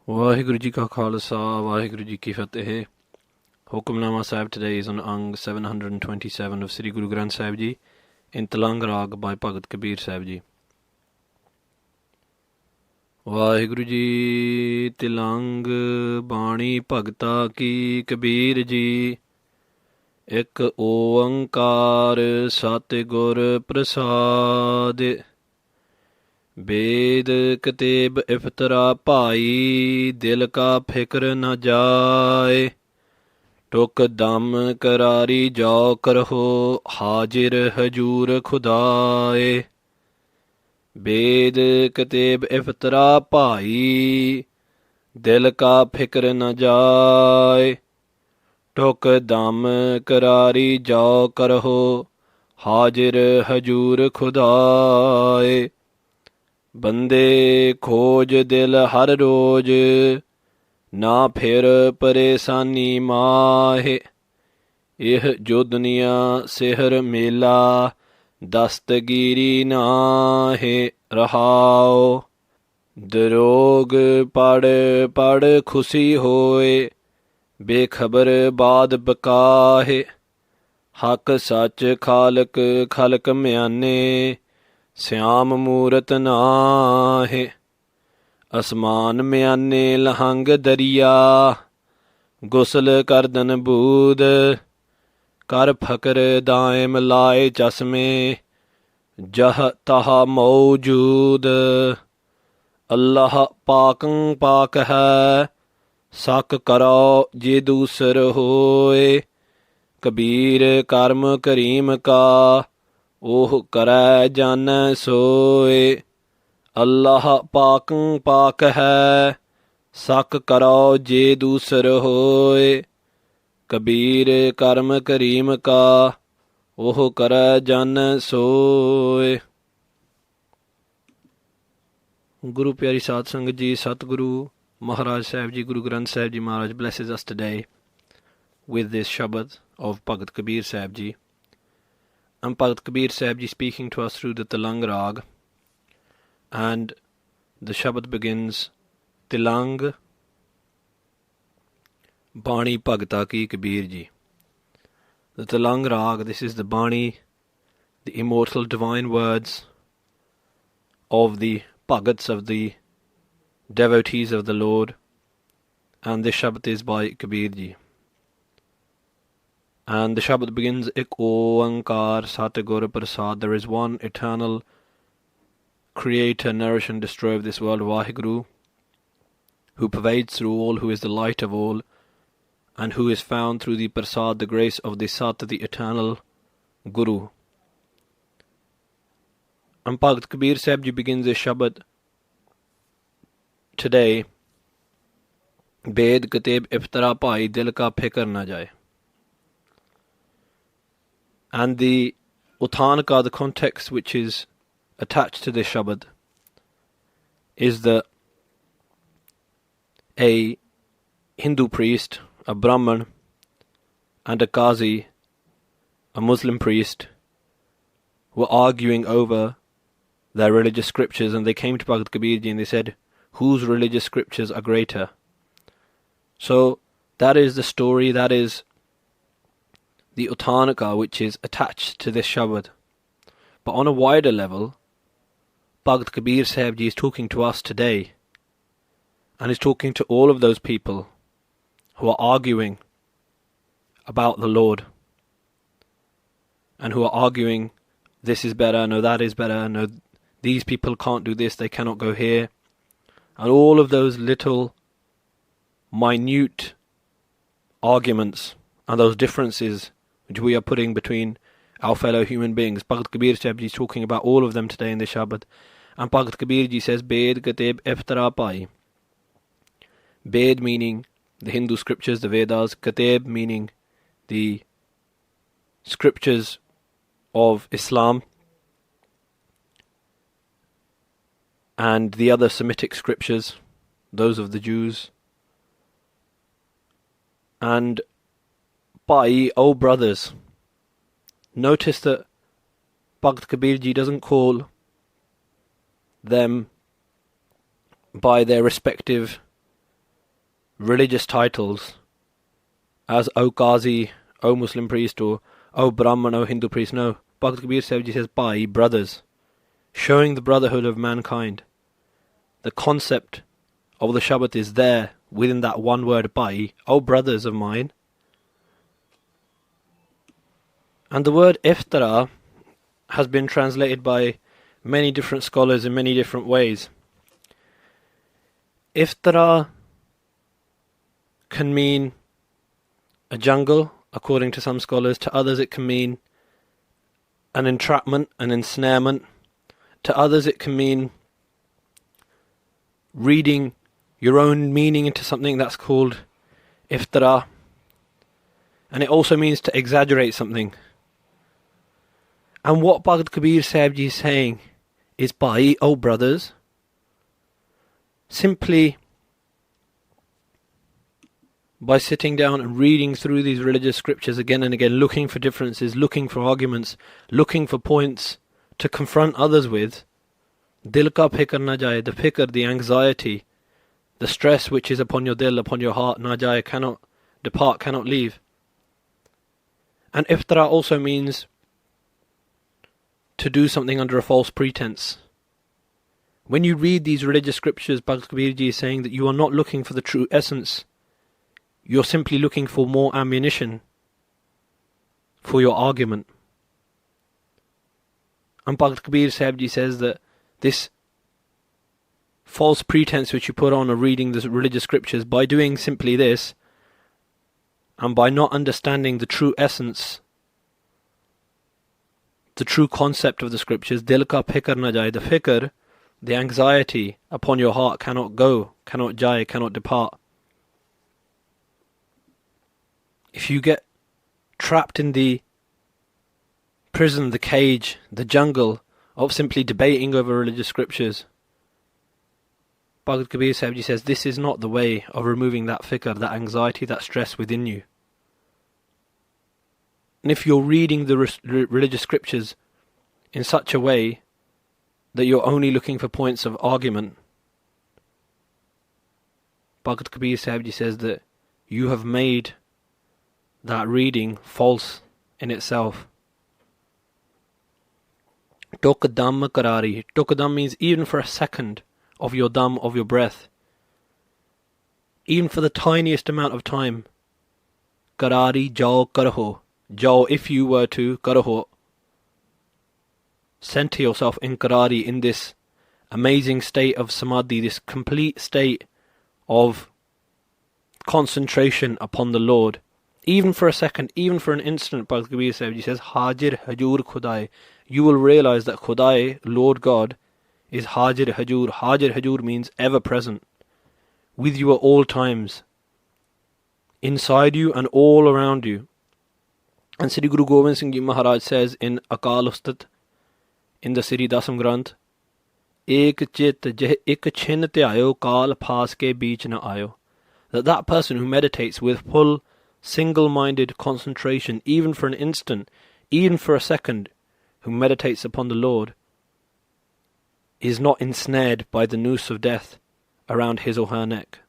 ਵਾਹਿਗੁਰੂ ਜੀ ਕਾ ਖਾਲਸਾ ਵਾਹਿਗੁਰੂ ਜੀ ਕੀ ਫਤਿਹ Hukamnama Sahib today is on Ang 727 of Sri Guru Granth Sahib Ji in Tilang Rag by Bhagat Kabeer Sahib Ji. Vaheguru Ji Tilang Bani Bhagta Ki Kabeer Ji Ek Oankar Sat Gur Prasad Ved Kateb Iftara Bhai Dil Ka Fikr Na Jaye ਟੁਕ ਦਮ ਕਰਾਰੀ ਜੋ ਕਰਹੋ ਹਾਜ਼ਿਰ ਹਜੂਰ ਖੁਦਾਏ ਬੇਦ ਕਤੇਬ ਇਫਤਰਾ ਭਾਈ ਦਿਲ ਕਾ ਫਿਕਰ ਨ ਜਾਏ ਟੁਕ ਦਮ ਕਰਾਰੀ ਜੋ ਕਰਹੋ ਹਾਜ਼ਿਰ ਹਜੂਰ ਖੁਦਾਏ ਬੰਦੇ ਖੋਜ ਦਿਲ ਹਰ ਰੋਜ਼ ਨਾ ਫਿਰ ਪਰੇਸ਼ਾਨੀ ਮਾਹੇ ਇਹ ਜੋ ਦੁਨੀਆ ਸਿਹਰ ਮੇਲਾ ਦਸਤਗੀਰੀ ਨਾਹੇ ਰਹਾਓ ਦਰੋਗ ਪੜ ਖੁਸ਼ੀ ਹੋਏ ਬੇਖਬਰ ਬਾਦ ਬਕਾਹੇ ਹੱਕ ਸੱਚ ਖਾਲਕ ਖਲਕ ਮਿਆਨੇ ਸਿਆਮ ਮੂਰਤ ਨਾਹੇ ਅਸਮਾਨ ਮਿਆਨੇ ਲਹੰਗ ਦਰਿਆ ਗੁਸਲ ਕਰਦਨ ਬੂਦ ਕਰ ਫਕਰ ਦਾਇਮ ਲਾਏ ਚਸ਼ਮੇ ਜਹ ਤਹ ਮੌਜੂਦ ਅੱਲਾਹ ਪਾਕੰ ਪਾਕ ਹੈ ਸਕ ਕਰੋ ਜੇ ਦੂਸਰ ਹੋਏ ਕਬੀਰ ਕਰਮ ਕਰੀਮ ਕਾ ਉਹ ਕਰੈ ਜਾਣੈ ਸੋਏ ਅੱਲਾਹ ਪਾਕੰ ਪਾਕ ਹੈ ਸਕ ਕਰੋ ਜੇ ਦੂਸਰ ਹੋਏ ਕਬੀਰ ਕਰਮ ਕਰੀਮ ਕਾ ਉਹ ਕਰੈ ਜਾਣੈ ਸੋਏ। ਗੁਰੂ ਪਿਆਰੀ ਸਾਧ ਸੰਗਤ ਜੀ, ਸਤਿਗੁਰੂ Maharaj Sahib Ji, Guru Granth Sahib Ji Maharaj blesses us today with this Shabad of Bhagat Kabeer Sahib Ji. And Bhagat Kabeer Sahib Ji speaking to us through the Tilang Rag. And the Shabad begins, Tilang Bani Bhagta Ki Kabeer Ji. The Tilang Rag, this is the Bani, the immortal divine words of the Bhagats, of the devotees of the Lord. And this Shabad is by Kabeer Ji. And the Shabad begins, Ek Oankar Sat Gur Prasad. There is one eternal Creator, nourish and destroyer of this world, Vaheguru, who pervades through all, who is the light of all, and who is found through the Prasad, the grace of the Sat, the eternal Guru. And Bhagat Kabeer Sahib Ji begins this Shabad today, Ved Kateb Iftara Bhai Dil Ka Fikr Na Jaye. And the Uthanaka, the context which is attached to this Shabad, is that a Hindu priest, a Brahman, and a Qazi, a Muslim priest, were arguing over their religious scriptures, and they came to Bhagat Kabeer Ji and they said, whose religious scriptures are greater? So that is the story, that is the Uthanaka which is attached to this Shabad. But on a wider level, Bhagat Kabeer Sahib Ji is talking to us today, and is talking to all of those people who are arguing about the Lord, and who are arguing, this is better, no that is better, no these people can't do this, they cannot go here, and all of those little minute arguments and those differences which we are putting between our fellow human beings. Bhagat Kabeer Sahib Ji is talking about all of them today in the Shabad. And Bhagat Kabeer Ji says, Ved Kateb Iftara Bhai. Ved meaning the Hindu scriptures, the Vedas. Kateb meaning the scriptures of Islam and the other Semitic scriptures, those of the Jews. And Bhai, O brothers. Notice that Bhagat Kabeer Ji doesn't call them by their respective religious titles as O Qazi, O Muslim priest, or O Brahman, O Hindu priest. No, Bhakt Kabir Sahib Ji says Bhai, brothers, showing the brotherhood of mankind. The concept of the Shabbat is there within that one word Bhai, O brothers of mine. And the word iftara has been translated by many different scholars in many different ways. Iftara can mean a jungle, according to some scholars. To others it can mean an entrapment, an ensnarement. To others it can mean reading your own meaning into something. That's called iftara. And it also means to exaggerate something. And what Bhakt Kabir Sahib Ji is saying is, Bhai, oh brothers, simply by sitting down and reading through these religious scriptures again and again, looking for differences, looking for arguments, looking for points to confront others with, dil ka fikr na jaye, the fikr, the anxiety, the stress which is upon your dil, upon your heart, na jaye, cannot depart, cannot leave. And iftara also means to do something under a false pretense. When you read these religious scriptures, Bhakt Kabir Ji is saying that you are not looking for the true essence. You're simply looking for more ammunition for your argument. And Bhakt Kabir Sahib Ji says that this false pretense which you put on of reading the religious scriptures, by doing simply this, and by not understanding the true essence, the true concept of the scriptures, dil ka fikr na jaye, the fikr, the anxiety upon your heart cannot go, cannot jaye, cannot depart. If you get trapped in the prison, the cage, the jungle of simply debating over religious scriptures, Bhakt Kabir Sahib Ji says this is not the way of removing that fikr, that anxiety, that stress within you. And if you're reading the religious scriptures in such a way that you're only looking for points of argument, Bhakt Kabir Sahib Ji says that you have made that reading false in itself. Tuk dam karari. Tuk dam means even for a second of your dam, of your breath. Even for the tiniest amount of time. Karari jao karaho. Jao, if you were to, karaho, center yourself in karari, in this amazing state of samadhi, this complete state of concentration upon the Lord. Even for a second, even for an instant, Bhakt Kabir Sahib Ji says, Hajir Hajur Khudai. You will realize that Khudai, Lord God, is Hajir Hajur. Hajir Hajur means ever present, with you at all times, inside you and all around you. And Sri Guru Gobind Singh Ji Maharaj says in Akal Ustat, in the Sri Dasam Granth, Ek chit jeh ik chin te ayo, kal phas ke beech na ayo. That person who meditates with full single-minded concentration, even for an instant, even for a second, who meditates upon the Lord, is not ensnared by the noose of death around his or her neck.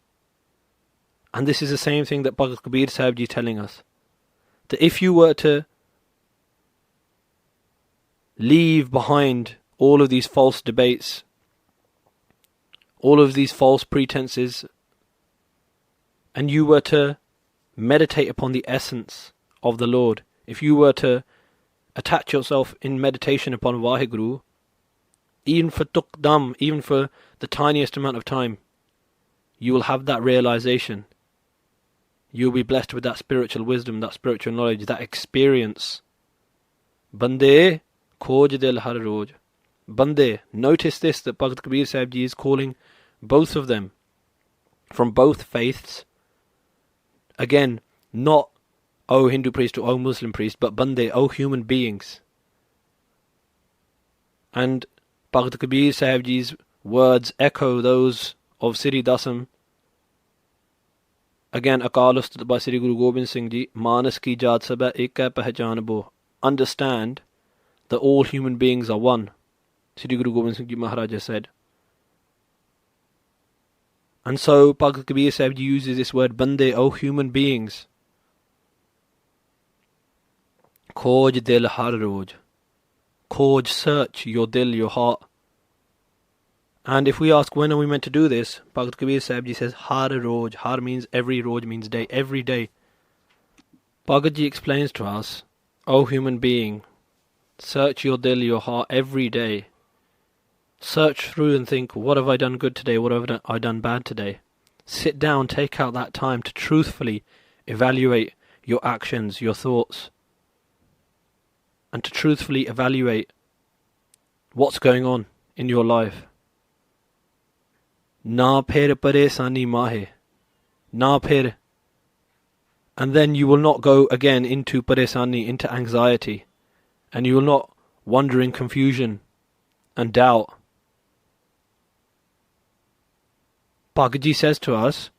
And this is the same thing that Bhakt Kabir Sahib Ji is telling us. That if you were to leave behind all of these false debates, all of these false pretenses, and you were to meditate upon the essence of the Lord, if you were to attach yourself in meditation upon Vaheguru, even for tukdam, even for the tiniest amount of time, you will have that realization. You will be blessed with that spiritual wisdom, that spiritual knowledge, that experience. Bande khoj dil har roj. Bande, notice this, that Bhakt Kabir Sahib Ji is calling both of them from both faiths. Again, not O Hindu priest or O Muslim priest, but Bande, O human beings. And Bhakt Kabir Sahib Ji's words echo those of Sri Dasam. Again, Akal Ustat by Sri Guru Gobind Singh Ji, Manas ki jaat sab hai, ek hai pehchanbo. Understand that all human beings are one, Sri Guru Gobind Singh Ji Maharaj said. And so Bhagt Kabeer Sahib uses this word bande, O human beings. Khoj dil har roj. Khoj, search your dil, your heart. And if we ask when are we meant to do this, Bhagt Kabeer Sahib says har roj. Har means every, roj means day, every day. Bhagavad Ji explains to us, O human being, search your dil, your heart, every day. Search through and think, what have I done good today, what have I done bad today? Sit down, take out that time to truthfully evaluate your actions, your thoughts, and to truthfully evaluate what's going on in your life. Na phir paresani mahe. Na phir. And then you will not go again into paresani, into anxiety, and you will not wander in confusion and doubt. Bhagavad Ji says to us,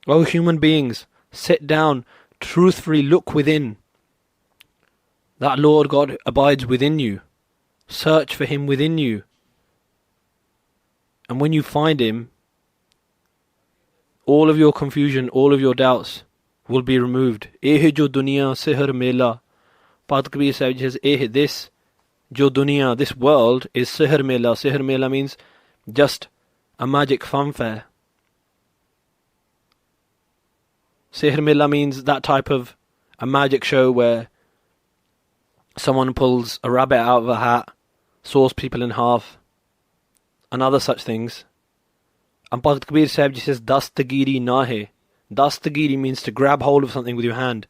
O human beings, sit down, truthfully look within. That Lord God abides within you. Search for Him within you. And when you find Him, all of your confusion, all of your doubts will be removed. Eh jo duniya sihr mela. Bhagt Kabeer Sahib says, this jo duniya, this world is sihr mela. Sihr mela means just a magic funfair. Sihr mela means that type of a magic show where someone pulls a rabbit out of a hat, saws people in half, and other such things. And Bhagt Kabeer Sahib says, Dastagiri nahe. Dastagiri means to grab hold of something with your hand.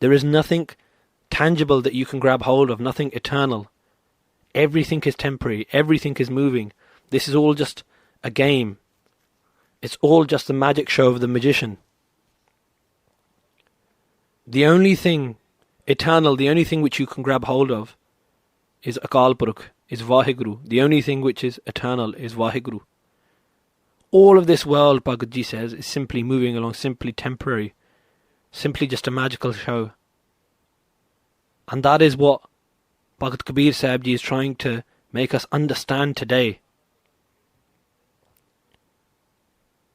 There is nothing tangible that you can grab hold of, nothing eternal. Everything is temporary, everything is moving. This is all just a game. It's all just a magic show of the magician. The only thing eternal, the only thing which you can grab hold of is Akal Purukh, is Vaheguru. The only thing which is eternal is Vaheguru. All of this world, Bhagavad Ji says, is simply moving along, simply temporary, simply just a magical show. And that is what Bhagavad Kabeer Sahib Ji is trying to make us understand today.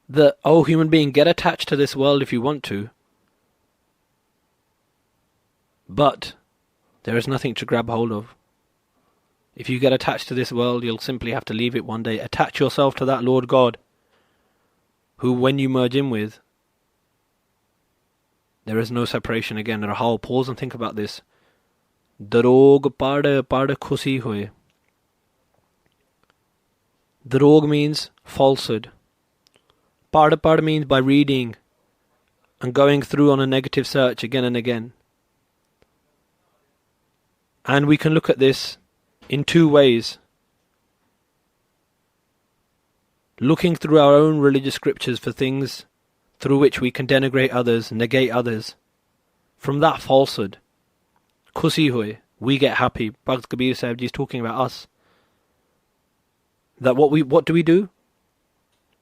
That, oh human being, get attached to this world if you want to, but there is nothing to grab hold of. If you get attached to this world, you'll simply have to leave it one day. Attach yourself to that Lord God, who when you merge in with, there is no separation again. Rahul, pause and think about this. Darog pada khusi hoye. Darog means falsehood. Pada means by reading and going through on a negative search again and again. And we can look at this in two ways. Looking through our own religious scriptures for things through which we can denigrate others, negate others. From that falsehood, khusi hoye, we get happy. Bhagt Kabeer Sahib Ji is talking about us. That what do we do?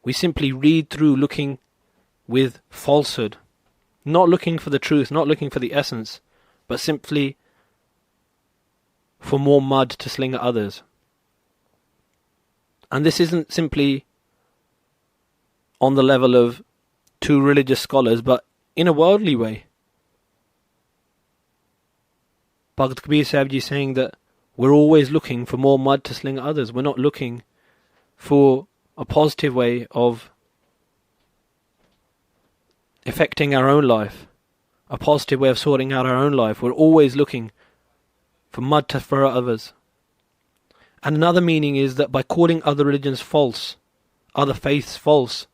We simply read through looking with falsehood. Not looking for the truth, not looking for the essence, but simply for more mud to sling at others. And this isn't simply on the level of two religious scholars, but in a worldly way. Bhagt Kabeer Sahib Ji is saying that we're always looking for more mud to sling at others. We're not looking for a positive way of affecting our own life, a positive way of sorting out our own life. We're always looking for mud to throw at others. And another meaning is that by calling other religions false, other faiths false,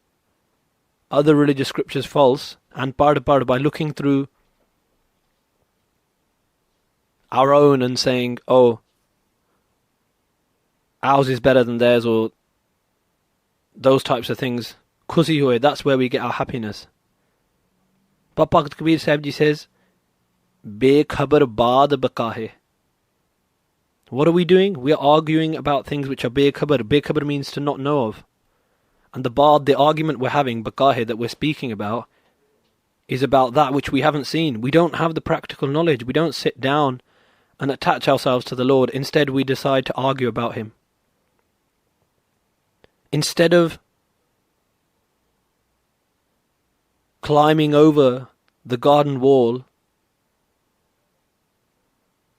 other religious scriptures false, and by looking through our own and saying, oh, ours is better than theirs, or those types of things, khusi hoye, that's where we get our happiness. But Bhagt Kabeer Sahib Ji says, Bekhabar baad bakahe. What are we doing? We are arguing about things which are bekhabar. Bekhabar means to not know of. And the argument we're having, bakahe, that we're speaking about, is about that which we haven't seen. We don't have the practical knowledge. We don't sit down and attach ourselves to the Lord. Instead, we decide to argue about Him. Instead of climbing over the garden wall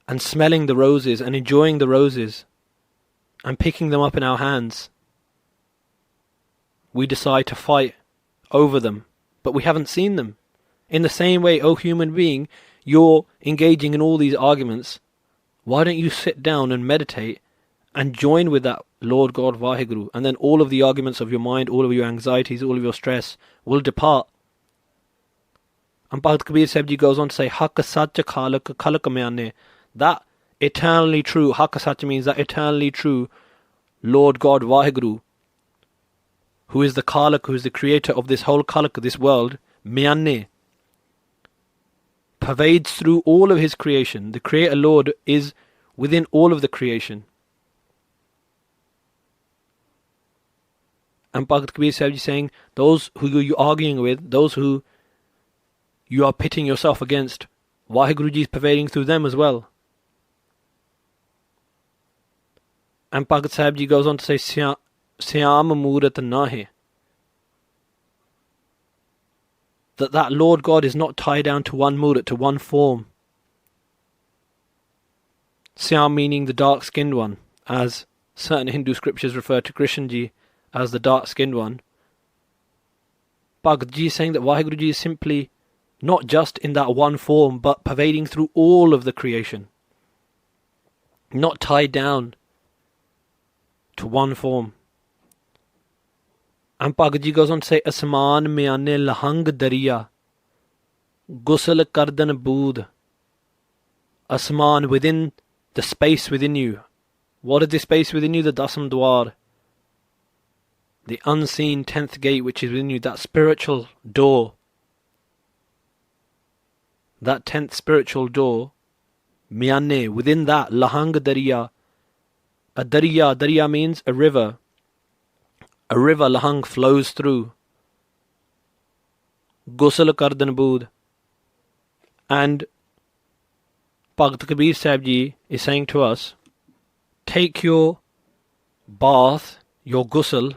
and smelling the roses and enjoying the roses and picking them up in our hands, we decide to fight over them, but we haven't seen them. In the same way, O human being, you're engaging in all these arguments. Why don't you sit down and meditate and join with that Lord God Vaheguru, and then all of the arguments of your mind, all of your anxieties, all of your stress will depart. And Bhagat Kabeer Sahib Ji goes on to say, Hak Sach Khalak Khalak Myane, that eternally true, Hak Sach means that eternally true Lord God Vaheguru, who is the Khalak, who is the creator of this whole Khalak, this world, Myane, pervades through all of his creation. The Creator Lord is within all of the creation. And Bhagat Kabeer Sahib Ji saying, those who you're arguing with, those who you are pitting yourself against, Vaheguru Ji is pervading through them as well. And Bhagat Sahib Ji goes on to say, Syam Murat Nahe, that Lord God is not tied down to one murat, to one form. Syam meaning the dark-skinned one, as certain Hindu scriptures refer to Krishna Ji as the dark-skinned one. Bhagat Ji is saying that Vaheguru Ji is simply not just in that one form, but pervading through all of the creation. Not tied down to one form. And Bhagat Ji goes on to say, Asman Myane Lahang Dariya, Gusal Kardan Bood. Asman, within the space within you. What is the space within you? The Dasam Dwar. The unseen 10th gate which is within you, that spiritual door. That 10th spiritual door, Myane, within that, Lahang Dariya. A Dariya means a river. A river, Lahang, flows through. Gusal Kardan Bood. And Bhagat Kabeer Sahib Ji is saying to us, take your bath, your ghusl,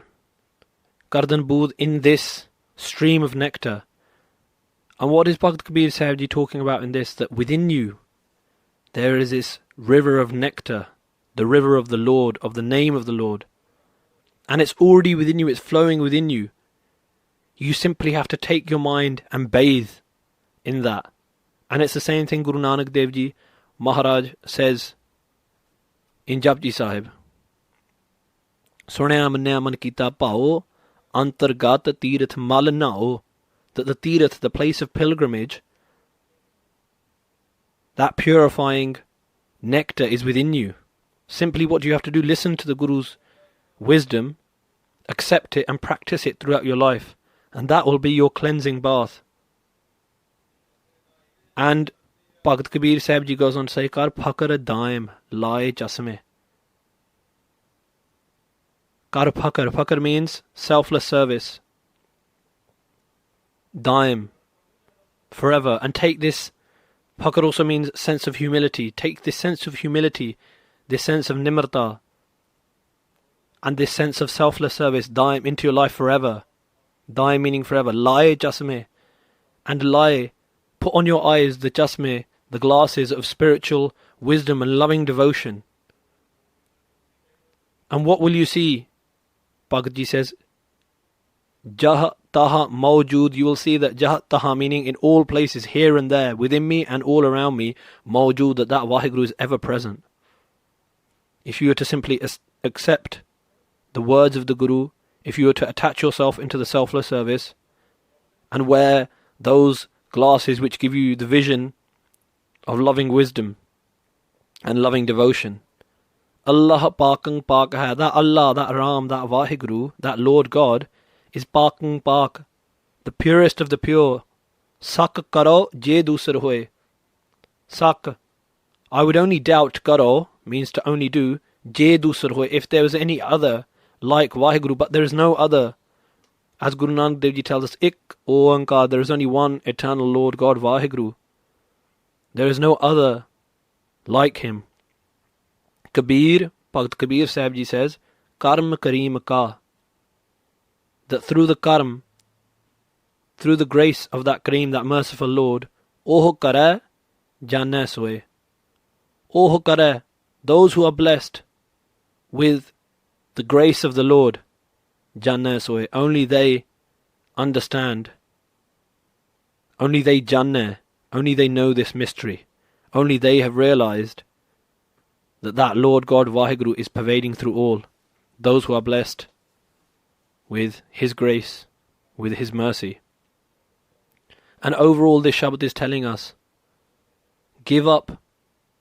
Kardan Bood, in this stream of nectar. And what is Bhagat Kabeer Sahib Ji talking about in this? That within you there is this river of nectar, the river of the Lord, of the name of the Lord. And it's already within you, it's flowing within you. You simply have to take your mind and bathe in that. And it's the same thing Guru Nanak Dev Ji Maharaj says in Japji Sahib. Sunaya manya man kita pao, antargat tirath mal nao. That the tirath, the place of pilgrimage, that purifying nectar is within you. Simply what do you have to do? Listen to the Guru's wisdom, accept it and practice it throughout your life. And that will be your cleansing bath. And Bhagat Kabeer Sahib Ji goes on to say, Kar phakar daim laye chasme. Kar phakar. Phakar means selfless service. Daim, forever. And take this, phakar also means sense of humility. Take this sense of humility, this sense of nimarta, and this sense of selfless service, daim, into your life forever. Daim meaning forever. Laye chasme. And laye, put on your eyes the chasme, the glasses of spiritual wisdom and loving devotion. And what will you see? Bhagat Ji says, Jah taha mawjood, you will see that Jah taha meaning in all places, here and there, within me and all around me, mawjood, that Vaheguru is ever present. If you were to simply accept the words of the Guru, if you were to attach yourself into the selfless service and wear those glasses which give you the vision of loving wisdom and loving devotion, Allah Pakang Pak hai, that Allah, that Ram, that Vaheguru, that Lord God is Pakang Pak, the purest of the pure. Sak karo je dusar hoye. Sak, I would only doubt, karo means to only do, je dusar hoye, if there was any other like Vaheguru, but there is no other. As Guru Nanak Dev Ji tells us, Ik Oankar, there is only one eternal Lord God Vaheguru. There is no other like him. Kabeer, Bhagat Kabeer Sahib Ji says, Karm Kareem Ka, that through the karm, through the grace of that Kareem, that merciful Lord, oh kare janna soe. Oh kare, those who are blessed with the grace of the Lord, janna soe, only they understand, only they janna, only they know this mystery, only they have realized that Lord God Vaheguru is pervading through all. Those who are blessed with His grace, with His mercy. And overall this Shabad is telling us, give up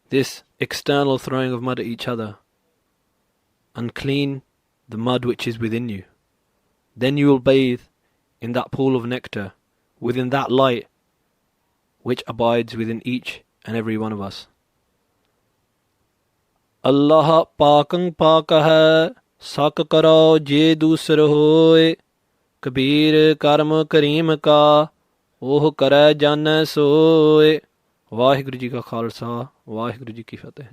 this external throwing of mud at each other and clean the mud which is within you. Then you will bathe in that pool of nectar, within that light which abides within each and every one of us. Allah paakang paaka hai, sak karo je dusar hoye, Kabeer karm Kareem ka, oh kare janna soye. Vaheguru ji ka Khalsa, Vaheguru ji ki Fateh.